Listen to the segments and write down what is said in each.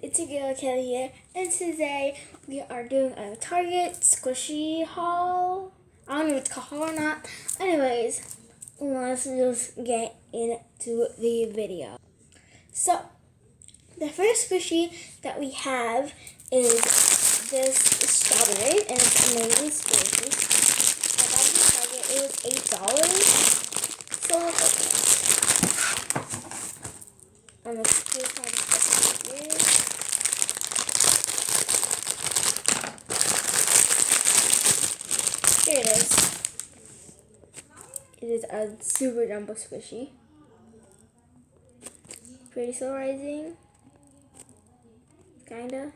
it's your girl Kelly here, and today we are doing a Target squishy haul. I don't know if it's called haul or not. Anyways, let's just get into the video. So, the first squishy that we have is this strawberry, and it's amazing squishy. I got it from Target. It was $8. So let's open it. And let's see how this is. Here it is. It is a super jumbo squishy. Pretty slow rising. Kinda.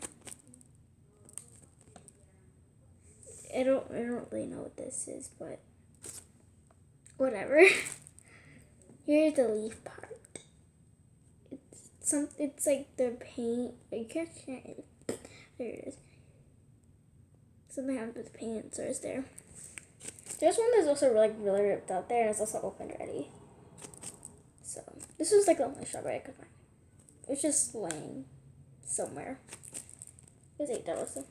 I don't really know what this is, but whatever. Here's the leaf part. It's like the paint. You can't see it. There it is. Something happened with the paint, so it's there. There's one that's also really ripped out there, and it's also open already. So this was like the only strawberry I could find. It was just laying somewhere. It was $8 though.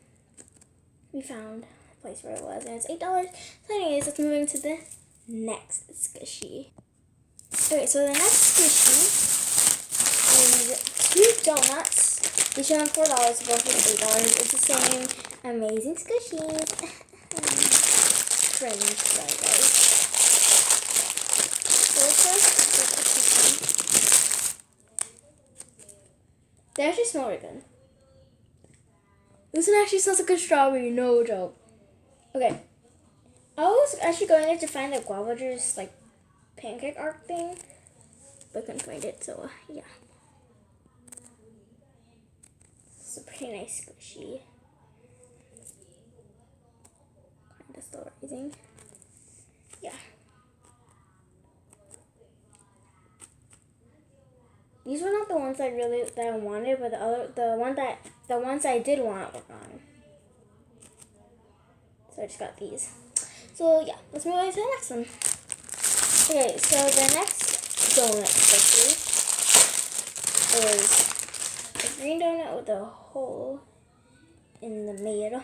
We found a place where it was, and it's $8. So anyways, let's move into the next squishy. Okay, so the next squishy is 2 donuts. Each one $4, both is $8. It's the same amazing squishies. Friends, sorry guys. So let's first get the cookie. They actually smell really good. This one actually smells like a strawberry, no joke. Okay. I was actually going there to find the guava juice like pancake art thing, but couldn't find it, so yeah. It's a pretty nice squishy. Kinda still rising. Yeah. These were not the ones that I wanted, but the ones I did want were gone. So I just got these. So yeah, let's move on to the next one. Okay, so the next donut squishy is a green donut with a hole in the middle.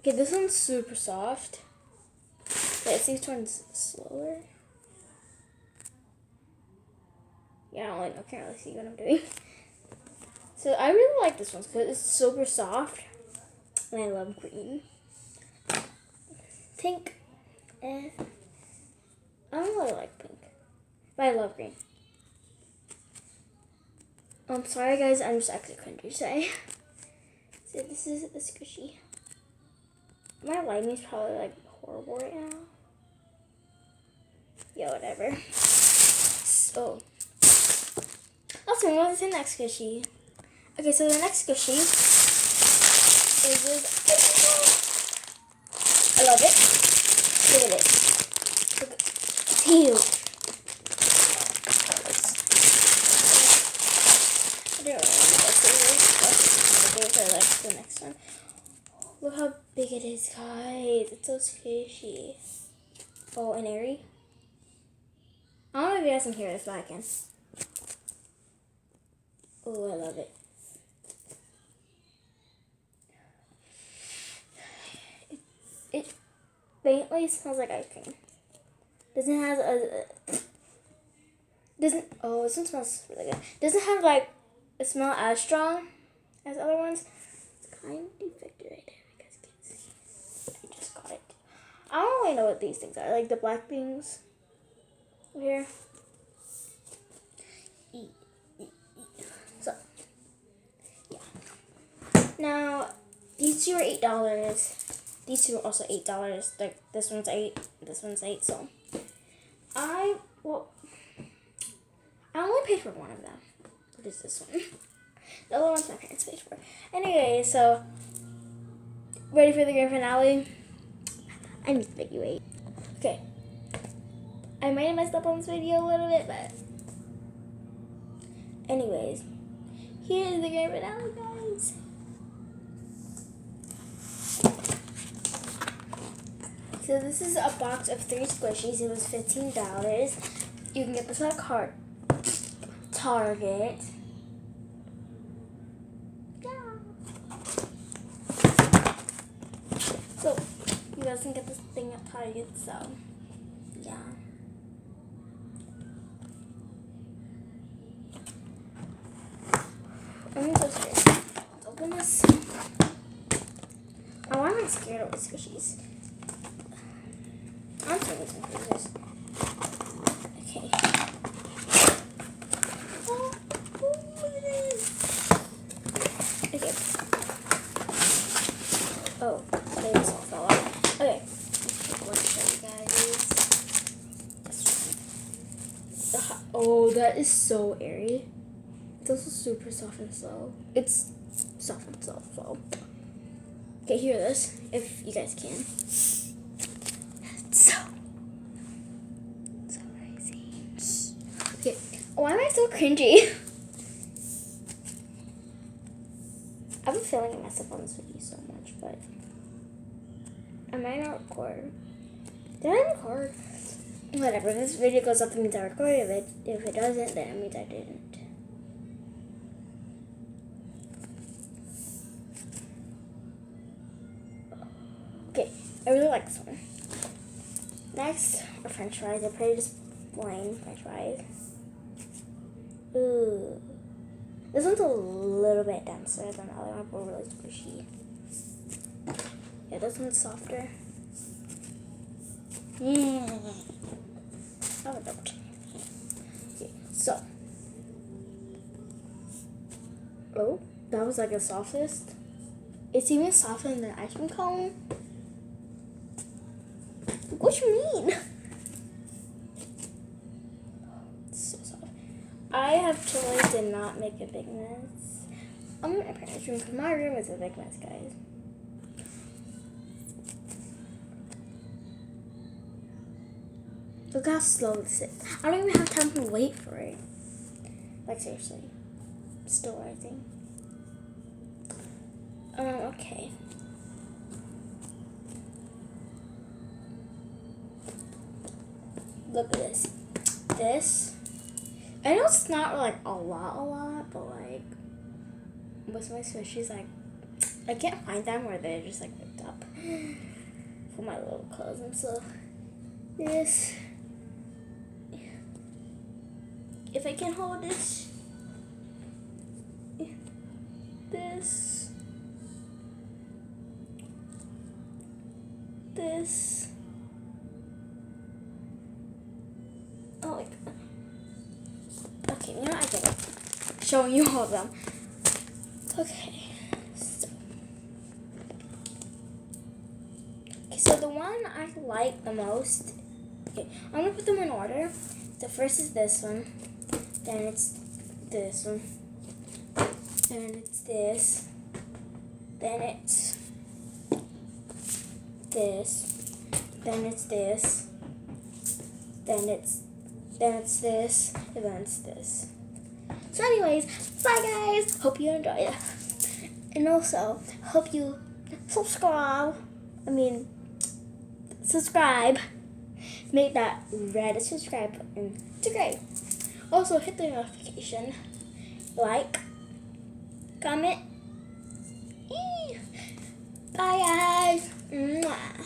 Okay, this one's super soft. But I think this one's slower. Yeah, I can't really see what I'm doing. So I really like this one because it's super soft, and I love green. Pink, I don't really like pink, but I love green. I'm sorry guys, I'm just actually cringy today. So this is the squishy. My lighting is probably like horrible right now. Yeah, whatever. So let's move on to the next squishy. Okay, so the next squishy is this. I love it. Look at it. Look at it. It's huge. I don't really know what's the next one. Look how big it is, guys. It's so squishy. Oh, and airy. I don't know if you guys can hear this, but I can. Oh, I love it. It faintly smells like ice cream. Doesn't have oh, this one smells really good. Doesn't have like a smell as strong as other ones. It's kind of defective right there, you guys can't see. I just got it. I don't really know what these things are, like the black things here. So yeah. Now these two are $8. These two are also $8. Like this one's $8, this one's $8. So I only paid for one of them. What is this one? The other one's my parents paid for. Anyway, so ready for the grand finale? I need to make you wait. Okay. I might have messed up on this video a little bit, but anyways, here's the grand finale, guys. So this is a box of 3 squishies. It was $15. You can get this at Target. So you guys can get this thing at Target. So yeah. I'm so scared. Let's open this. Oh, why am I scared of these squishies? I'm scared some freezers. Okay. Oh, look at this. Okay. Oh, they just all fell off. Okay. I want to show you guys. Oh, that is so airy. It's also super soft and slow. It's soft and slow, so. Okay, hear this, if you guys can. So crazy. Okay, why am I so cringy? I've been feeling I messed up on this video so much, but I might not record. Did I record? Whatever, if this video goes up, it means I recorded. If it doesn't, then it means I didn't. Okay, I really like this one. Next are French fries. They're pretty just plain French fries. Ooh. This one's a little bit denser than the other one, but really squishy. Yeah, this one's softer. Oh, don't. Okay, so. Oh, that was like the softest. It's even softer than the ice cream cone. What you mean? It's so soft. I have choice to not make a big mess. I'm in my parents' room because my room is a big mess, guys. Look how slow this is. I don't even have time to wait for it. Like seriously. Still rising. Okay. Look at this. This. I know it's not like a lot, but like with my squishies, like I can't find them where they're just like ripped up for my little cousin. So this, if I can hold this, this, this. Oh my god. Okay, you know I get it. Showing you all of them. Okay, so the one I like the most. Okay, I'm gonna put them in order. The first is this one. Then it's this one. Then it's this. Then it's this. Then it's this. Then it's this, and then it's this. So anyways, bye guys. Hope you enjoyed it. And also, hope you subscribe. Subscribe. Make that red subscribe button to gray. Also, hit the notification. Like. Comment. Bye guys. Mwah.